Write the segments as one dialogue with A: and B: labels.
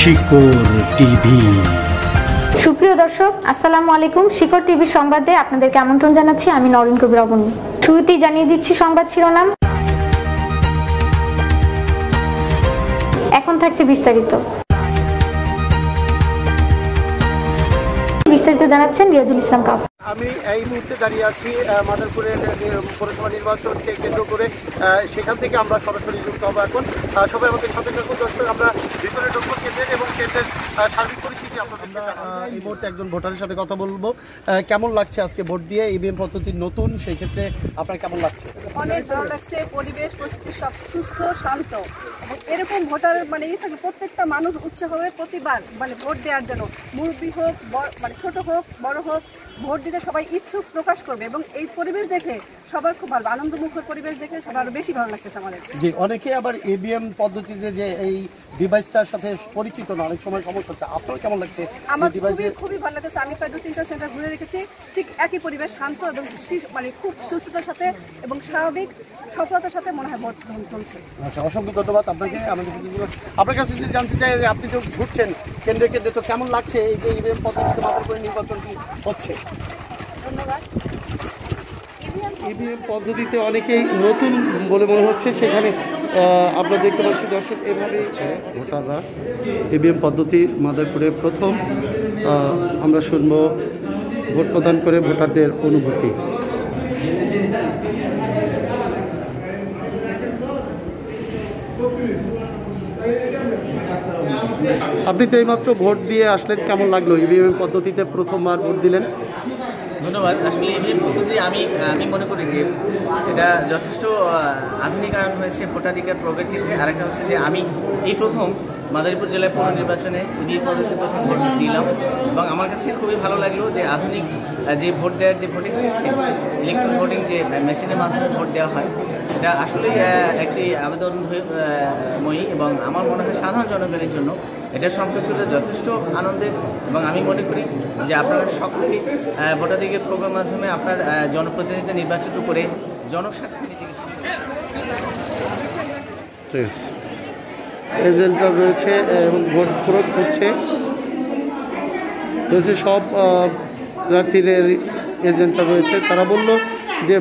A: শিকড় টিভি।
B: সুপ্রিয় দর্শক, আসসালামু আলাইকুম। শিকড় টিভির সংবাদে আপনাদেরকে আমন্ত্রণ জানাচ্ছি। আমি নরেন কবির অবনী। শুরুতেই জানিয়ে দিচ্ছি সংবাদ শিরোনাম, এখন থাকছে বিস্তারিত। জানাচ্ছেন রিয়াজুল ইসলাম কাউসার।
C: আমি এই মুহূর্তে দাঁড়িয়ে আছি মাদারপুরের পৌরসভা নির্বাচনকে কেন্দ্র করে। সেখান থেকে আমরা সরাসরি যুক্ত হবো এখন। সবাই আমাদের সাথে থাকুন দর্শক। আমরা ভিতরে ঢুকবো কেন্দ্রের এবং কেন্দ্রের সার্বিক পরিস্থিতি আপনাদের এই মুহূর্তে একজন ভোটারের সাথে কথা বলবো। কেমন লাগছে আজকে ভোট দিয়ে? ইভিএম পদ্ধতি নতুন, সেই ক্ষেত্রে আপনার কেমন লাগছে?
D: অনেক ভালো লাগছে। পরিবেশ পরিস্থিতি সব সুস্থ শান্ত এবং এরকম ভোটার থাকে প্রত্যেকটা মানুষ উৎসাহ হবে প্রতিবার ভোট দেওয়ার জন্য। মুরব্বী হোক, ছোট হোক, বড় হোক, ভোট দিতে সবাই ইচ্ছুক প্রকাশ করবে এবং এই পরিবেশ দেখে সবার খুব ভালো, আনন্দমুখর পরিবেশ দেখে সবার বেশি ভালো লাগতেছে আমাদের।
C: জি, অনেকে আবার ইভিএম পদ্ধতিতে যে এই ডিভাইসটার সাথে পরিচিত না, অনেক সময় সমস্যা হচ্ছে। আপনার কেমন লাগছে?
D: আমার খুবই ভালো লাগতেছে। আমি প্রায় 2-3টা সেন্টার ঘুরে রেখেছি, ঠিক একই পরিবেশ, শান্ত এবং খুব সুস্থতার সাথে এবং স্বাভাবিক সফলতার সাথে মনে হয় ভোট চলছে।
C: আচ্ছা, অসংখ্য ধন্যবাদ আপনাকে। আপনার কাছে যদি জানতে চাই যে আপনি তো ঘুরছেন কেন্দ্রে কেন্দ্রে, তো কেমন লাগছে এই যে ইভিএম পদ্ধতিতে মাদারপুরের নির্বাচনটি হচ্ছে?
D: ধন্যবাদ।
C: ইভিএম পদ্ধতিতে অনেকেই নতুন বলে মনে হচ্ছে। সেখানে আমরা দেখতে পাচ্ছি দর্শক, এভাবেই ভোটাররা ইভিএম পদ্ধতি মাদারপুরে প্রথম। আমরা শুনব ভোট প্রদান করে ভোটারদের অনুভূতি। আপনি তো এইমাত্র ভোট দিয়ে আসলেন, কেমন লাগলো? ইভিএম পদ্ধতিতে প্রথমবার ভোট দিলেন।
E: ধন্যবাদ। আসলে ইভিএম পদ্ধতি আমি মনে করি যে এটা যথেষ্ট আধুনিকায়ন হয়েছে ভোটাধিকার প্রয়োগের ক্ষেত্রে। আরেকটা হচ্ছে যে আমি এই প্রথম মাদারীপুর জেলায় পৌর নির্বাচনে ইভিএম পদ্ধতি প্রথম ভোট দিলাম এবং আমার কাছে খুবই ভালো লাগলো যে আধুনিক যে ভোট দেওয়ার যে ভোটিং সিস্টেম, ইলেকট্রনিক ভোটিং যে মেশিনের মাধ্যমে ভোট দেওয়া হয়, এটা আসলেই একটি আবেদনময়ী এবং আমার মনে হয় সাধারণ জনগণের জন্য এটা সম্পর্কিত যথেষ্ট আনন্দের। এবং আমি মনে করি যে আপনারা সকলেই ভোটাধিকার প্রয়োগের মাধ্যমে আপনার জনপ্রতিনিধি নির্বাচিত করে জনস্বার্থে নিজেকে
C: এজেন্টরা রয়েছে এবং ভোট প্রয়োগ করছে সব প্রার্থীদের এজেন্টরা রয়েছে। তারা বলল যে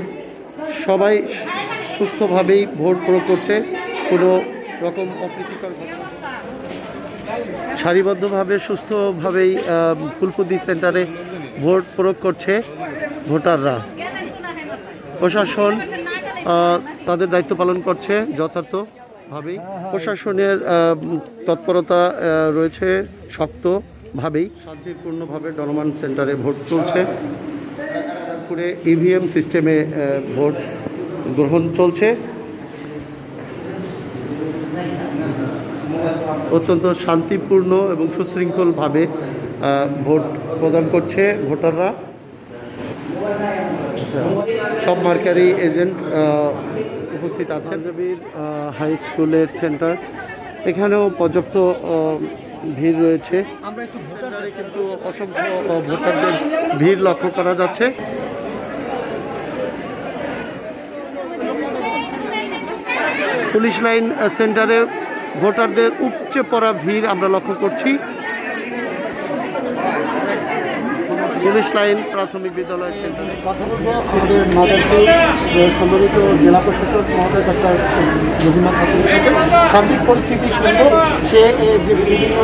C: সবাই সুস্থভাবেই ভোট প্রয়োগ করছে, কোনো রকম অপ্রীতিকর ঘটনা সারিবদ্ধভাবে সুস্থভাবেই ফুলপুদি সেন্টারে ভোট প্রয়োগ করছে ভোটাররা। প্রশাসন তাদের দায়িত্ব পালন করছে যথার্থভাবেই। প্রশাসনের তৎপরতা রয়েছে শক্তভাবেই। শান্তিপূর্ণভাবে ডলমান সেন্টারে ভোট চলছে। পুরে ইভিএম সিস্টেমে ভোট গ্রহণ চলছে। অত্যন্ত শান্তিপূর্ণ এবং সুশৃঙ্খলভাবে ভোট প্রদান করছে ভোটাররা। সব মার্কারি এজেন্ট উপস্থিত আছেন। হাই স্কুলের সেন্টার, এখানেও পর্যাপ্ত ভিড় রয়েছে। আমরা একটু ভোটারে কিন্তু অসংখ্য ভোটারদের ভিড় লক্ষ্য করা যাচ্ছে। পুলিশ লাইন সেন্টারে ভোটারদের উপচে পড়া ভিড় আমরা লক্ষ্য করছি। পুলিশ লাইন প্রাথমিক বিদ্যালয় সেন্টারে কথা বলবো আমাদের মাদারপুর সম্মানিত জেলা প্রশাসক মহোদয় ডক্টর রবীন্দ্রনাথ ঠাকুরের সাথে। সার্বিক পরিস্থিতি শুনবো, সে যে বিভিন্ন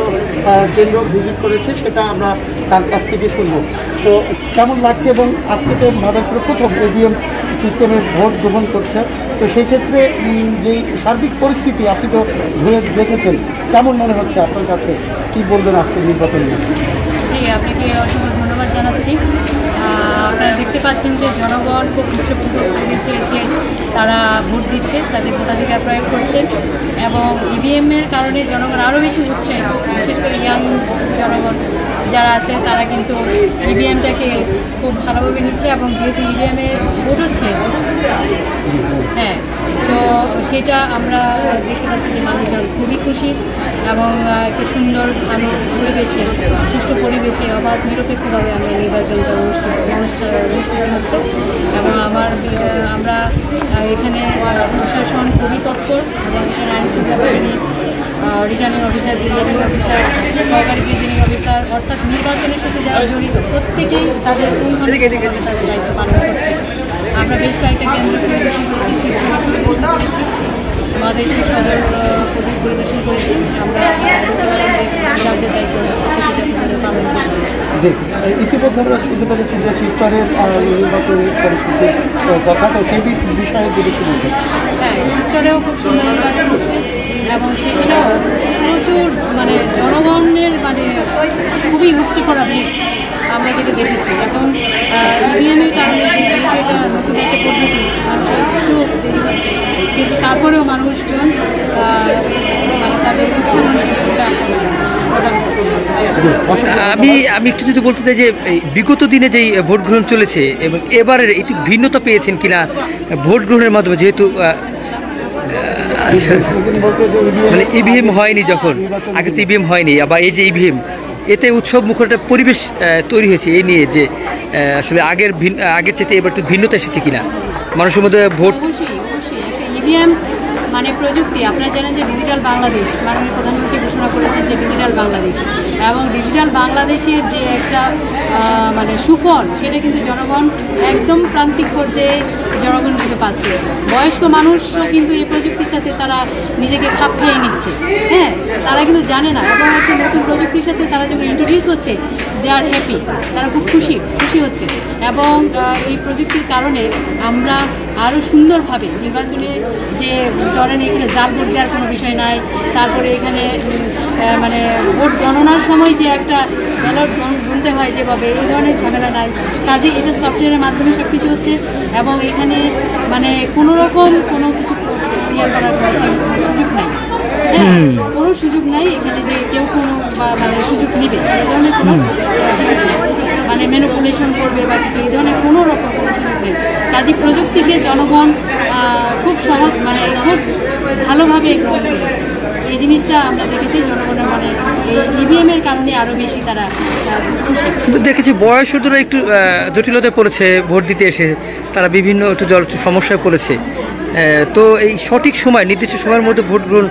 C: কেন্দ্র ভিজিট করেছে সেটা আমরা তার কাছ থেকে শুনবো। তো কেমন লাগছে? এবং আজকে তো মাদারপুরে প্রথম ইভিএম সিস্টেমের ভোট গ্রহণ করছে, তো সেই ক্ষেত্রে যেই সার্বিক পরিস্থিতি আপনি তো ঘুরে দেখেছেন, কেমন মনে হচ্ছে আপনার কাছে? কি বলবেন আজকের নির্বাচন নিয়ে?
F: জি, আপনাকে অসংখ্য ধন্যবাদ জানাচ্ছি। আপনারা দেখতে পাচ্ছেন যে জনগণ খুব উৎসবমুখর পরিবেশে এসে তারা ভোট দিচ্ছে, তাদের ভোটাধিকার প্রয়োগ করছে এবং ইভিএমের কারণে জনগণ আরও বেশি উঠছে। বিশেষ করে ইয়াং জনগণ যারা আছে তারা কিন্তু ইভিএমটাকে খুব ভালোভাবে নিচ্ছে এবং যেহেতু ইভিএমে ভোট হচ্ছে, হ্যাঁ, তো সেটা আমরা দেখতে পাচ্ছি যে মানুষজন খুবই খুশি এবং একটা সুন্দর ভালো পরিবেশে, সুষ্ঠু পরিবেশে অবাধ নিরপেক্ষভাবে আমরা নির্বাচনটা অনুষ্ঠিত হচ্ছে এবং আমরা এখানে প্রশাসন খুবই তৎপর এবং এখানে আইনশৃঙ্খলা বাহিনী রিটার্নিং অফিসার, প্রিজাইডিং অফিসার, সহকারী প্রিজাইডিং অফিসার, অর্থাৎ নির্বাচনের সাথে যারা জড়িত প্রত্যেকেই তাদের তাদের দায়িত্ব পালন করছে। আমরা বেশ কয়েকটা কেন্দ্র পরিদর্শন করেছি, শিবচর পরিদর্শন করেছি, মাদারীপুর সদর পরিদর্শন করেছি। আমরা রাজ্যের দায়িত্ব প্রত্যেকে যথাযথ পালন করছি।
C: জি, ইতিমধ্যে আমরা শুনতে পেরেছি যে শিবচরের নির্বাচনের পরিস্থিতি যথাযথ সেই বিষয়ে যদি একটু বলবেন।
F: হ্যাঁ, শিবচরেও খুব সুন্দর নির্বাচন হচ্ছে এবং সেখানেও প্রচুর মানে জনগণের মানে খুবই উপচে পড়া ভিড় আমরা যেটা দেখেছি। এবং ইভিএমের কারণে যেহেতু এটা নতুন একটা পদ্ধতি, মানুষের একটু দেরি হচ্ছে, কিন্তু তারপরেও মানুষজন মানে তাদের উৎসাহ নিয়ে প্রদান করছে।
A: আমি একটু যদি বলতে চাই যে বিগত দিনে যেই ভোট গ্রহণ চলেছে এবং এবারের একটু ভিন্নতা পেয়েছেন কিনা ভোট গ্রহণের মাধ্যমে, যেহেতু মানে ইভিএম হয়নি, যখন আগে তো ইভিএম হয়নি, আবার এই যে ইভিএম, এতে উৎসব মুখর একটা পরিবেশ তৈরি হয়েছে এই নিয়ে যে আসলে আগের চেয়ে এবার একটু ভিন্নতা এসেছে কিনা মানুষের মধ্যে ভোট।
F: অবশ্যই একটা ইভিএম মানে প্রযুক্তি। আপনারা জানেন যে ডিজিটাল বাংলাদেশ মাননীয় প্রধানমন্ত্রী ঘোষণা করেছেন যে ডিজিটাল বাংলাদেশ, এবং ডিজিটাল বাংলাদেশের যে একটা মানে সুফল সেটা কিন্তু জনগণ একদম প্রান্তিক পর্যায়ে জনগণ কিন্তু পাচ্ছে। বয়স্ক মানুষও কিন্তু এই প্রযুক্তির সাথে তারা নিজেকে খাপ খাইয়ে নিচ্ছে। হ্যাঁ, তারা কিন্তু জানে না, এবং একটা নতুন প্রযুক্তির সাথে তারা যখন ইন্ট্রোডিউস হচ্ছে দে আর হ্যাপি, তারা খুব খুশি হচ্ছে। এবং এই প্রযুক্তির কারণে আমরা আরও সুন্দরভাবে নির্বাচনে যে ধরেন এখানে জাল ভোট দেওয়ার কোনো বিষয় নাই, তারপরে এখানে মানে ভোট গণনার সময় যে একটা ব্যালট গুনতে হয় যেভাবে, এই ধরনের ঝামেলা নাই। কাজে এটা সফটওয়্যারের মাধ্যমে সব কিছু হচ্ছে, এবং এখানে মানে কোনো রকম কোনো কিছু ইয়ে করার সুযোগ নাই। হ্যাঁ, কোনো সুযোগ নাই এখানে যে কেউ কোনো মানে সুযোগ নিবে, এই ধরনের কোনো সুযোগ নেই, মানে ম্যানিপুলেশন করবে বা কিছু, এই ধরনের কোনো রকম কোনো সুযোগ নেই। কাজে প্রযুক্তিকে জনগণ খুব সহজ মানে খুব ভালোভাবে গ্রহণ করেছে। এই জিনিসটা আমরা দেখেছি জনগণের মনে এই ইভিএমের কারণে আরও বেশি তারা খুশি।
A: দেখেছি বয়স্করা একটু জটিলতায় পড়েছে ভোট দিতে এসে, তারা বিভিন্ন একটু সমস্যায় পড়েছে। তো এই সঠিক সময়, নির্দিষ্ট সময়ের মধ্যে ভোট গ্রহণ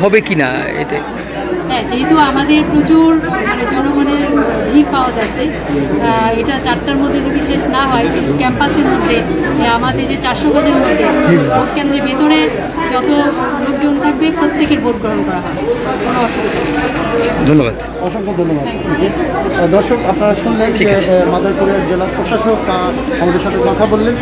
A: হবে কি না এটাই।
F: হ্যাঁ, যেহেতু আমাদের প্রচুর মানে জনগণের ভিড় পাওয়া যাচ্ছে, এটা 4টার মধ্যে যদি শেষ না হয়, কিন্তু ক্যাম্পাসের মধ্যে আমাদের যে 400 গজের মধ্যে ভোট কেন্দ্রের ভেতরে যত লোকজন থাকবে প্রত্যেকের ভোট গ্রহণ করা হবে, কোনো অসুবিধা নেই।
A: ধন্যবাদ,
C: অসংখ্য ধন্যবাদ। দর্শক, আপনারা শুনলেন যে মাদারীপুরের জেলা প্রশাসক আমাদের সাথে কথা বললেন।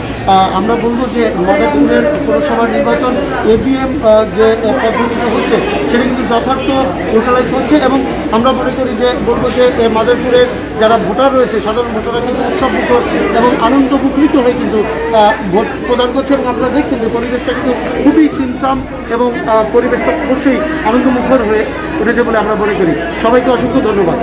C: আমরা বলবো যে মাদারীপুরের পৌরসভার নির্বাচন ইভিএম যে পদ্ধতিতে হচ্ছে সেটা কিন্তু যথার্থ ইউটিলাইজ হচ্ছে, এবং আমরা মনে করি যে বলবো যে মাদারীপুরের যারা ভোটার রয়েছে, সাধারণ ভোটাররা কিন্তু উৎসবমুখর এবং আনন্দমুখরিত হয়ে কিন্তু ভোট প্রদান করছে। এবং আপনারা দেখছেন যে পরিবেশটা কিন্তু খুবই ছিমছাম এবং পরিবেশটা অবশ্যই আনন্দমুখর হয়ে উঠেছে বলে আমরা মনে করি। সবাইকে অসংখ্য ধন্যবাদ।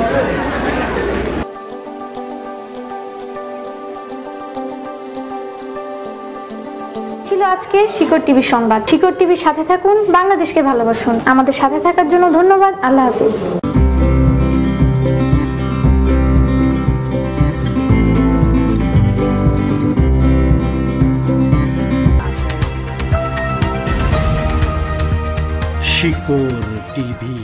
B: ছিল আজকে শিকড় টিভির সংবাদ। শিকড় টিভির সাথে থাকুন, বাংলাদেশকে ভালোবাসুন। আমাদের সাথে থাকার জন্য ধন্যবাদ। আল্লাহ হাফিজ।
G: শিকড় টিভি।